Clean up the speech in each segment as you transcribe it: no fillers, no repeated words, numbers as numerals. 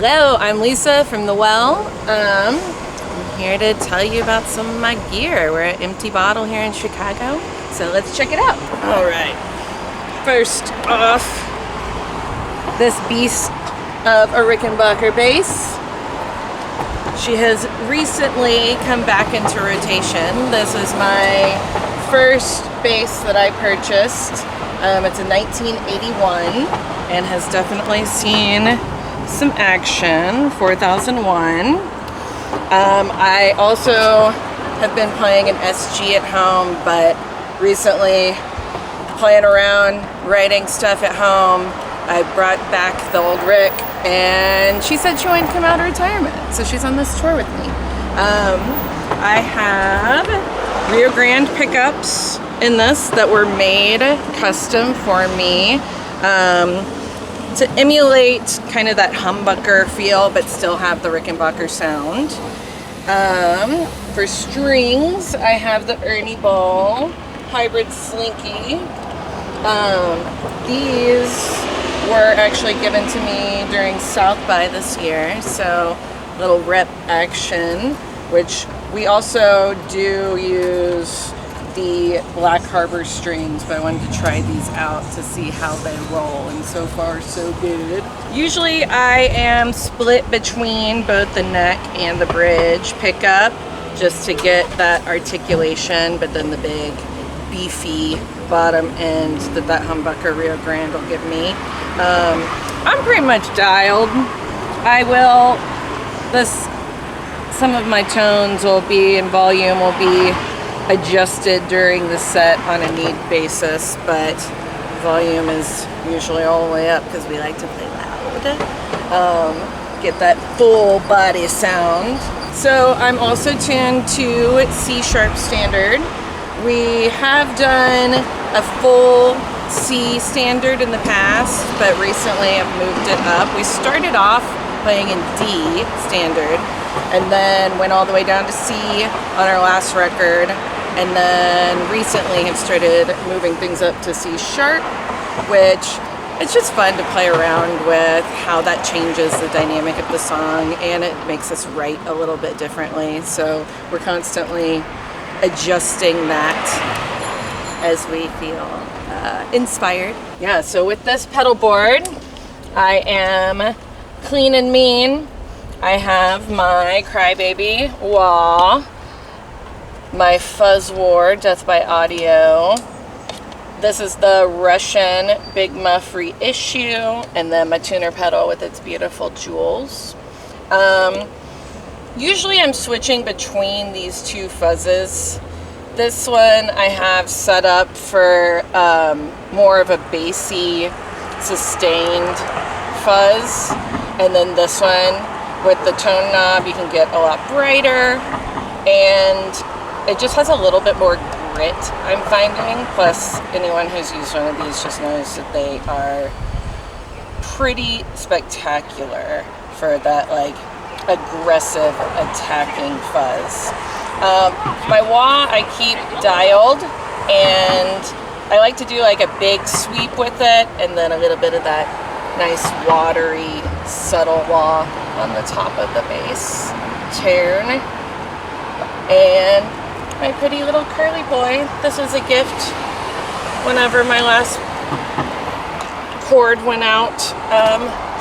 Hello, I'm Lisa from The Well. I'm here to tell you about some of my gear. We're at Empty Bottle here in Chicago, so let's check it out. All right, first off, this beast of a Rickenbacker bass. She has recently come back into rotation. This is my first bass that I purchased. It's a 1981 and has definitely seen some action. 4001. I also have been playing an SG at home, but recently playing around, writing stuff at home, I brought back the old Rick, and she said she wanted to come out of retirement, so she's on this tour with me. I have Rio Grande pickups in this that were made custom for me to emulate kind of that humbucker feel, but still have the Rickenbacker sound. For strings, I have the Ernie Ball Hybrid Slinky. These were actually given to me during South by this year, so little rep action, which we also do use the Black Harbor strings, but I wanted to try these out to see how they roll, and so far so good. Usually I am split between both the neck and the bridge pickup just to get that articulation, but then the big beefy bottom end that humbucker Rio Grande will give me. I'm pretty much dialed. Some of my tones will be, and volume will be adjusted during the set on a need basis, but volume is usually all the way up because we like to play loud. Get that full body sound. So I'm also tuned to C sharp standard. We have done a full C standard in the past, but recently I've moved it up. We started off playing in D standard and then went all the way down to C on our last record, and then recently have started moving things up to C sharp, which it's just fun to play around with how that changes the dynamic of the song, and it makes us write a little bit differently. So we're constantly adjusting that as we feel inspired. Yeah, so with this pedal board, I am clean and mean. I have my Crybaby Wah, my Fuzz War Death by Audio. This is the Russian Big Muff reissue, and then my tuner pedal with its beautiful jewels. Usually I'm switching between these two fuzzes. This one I have set up for more of a bassy, sustained fuzz, and then this one with the tone knob you can get a lot brighter, and it just has a little bit more grit, I'm finding. Plus, anyone who's used one of these just knows that they are pretty spectacular for that like aggressive attacking fuzz. My wah I keep dialed, and I like to do like a big sweep with it and then a little bit of that nice watery subtle wah on the top of the bass tune. And my pretty little curly boy, this was a gift whenever my last cord went out.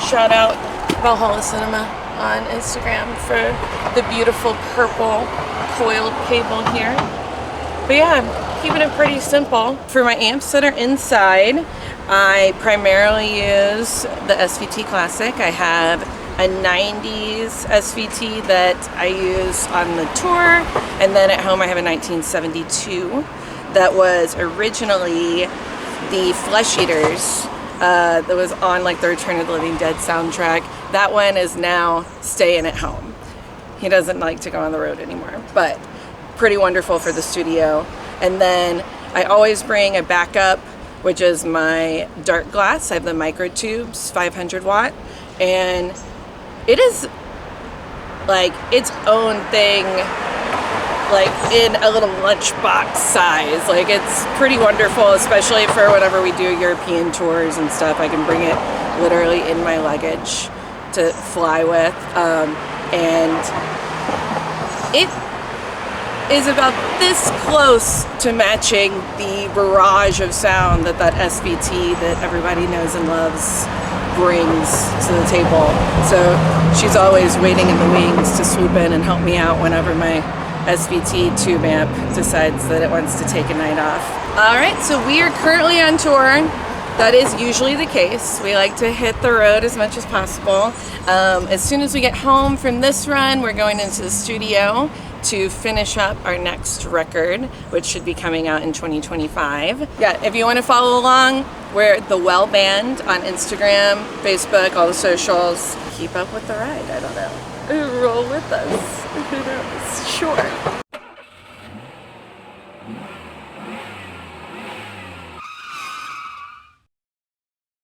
Shout out Valhalla Cinema on Instagram for the beautiful purple coiled cable here. But yeah, I'm keeping it pretty simple. For my amps that are inside, I primarily use the SVT Classic. I have a 90s SVT that I use on the tour, and then at home I have a 1972 that was originally the Flesh Eaters that was on like the Return of the Living Dead soundtrack. That one is now staying at home. He doesn't like to go on the road anymore, but pretty wonderful for the studio. And then I always bring a backup, which is my dark glass. I have the micro tubes, 500 watt, and it is like its own thing, like in a little lunchbox size. Like it's pretty wonderful, especially for whenever we do European tours and stuff. I can bring it literally in my luggage. to fly with, and it is about this close to matching the barrage of sound that SVT that everybody knows and loves brings to the table. So she's always waiting in the wings to swoop in and help me out whenever my SVT tube amp decides that it wants to take a night off. All right, so we are currently on tour. That is usually the case. We like to hit the road as much as possible. As soon as we get home from this run, we're going into the studio to finish up our next record, which should be coming out in 2025. Yeah, if you want to follow along, we're The Well Band on Instagram, Facebook, all the socials. Keep up with the ride, I don't know. Roll with us. Who knows? Sure.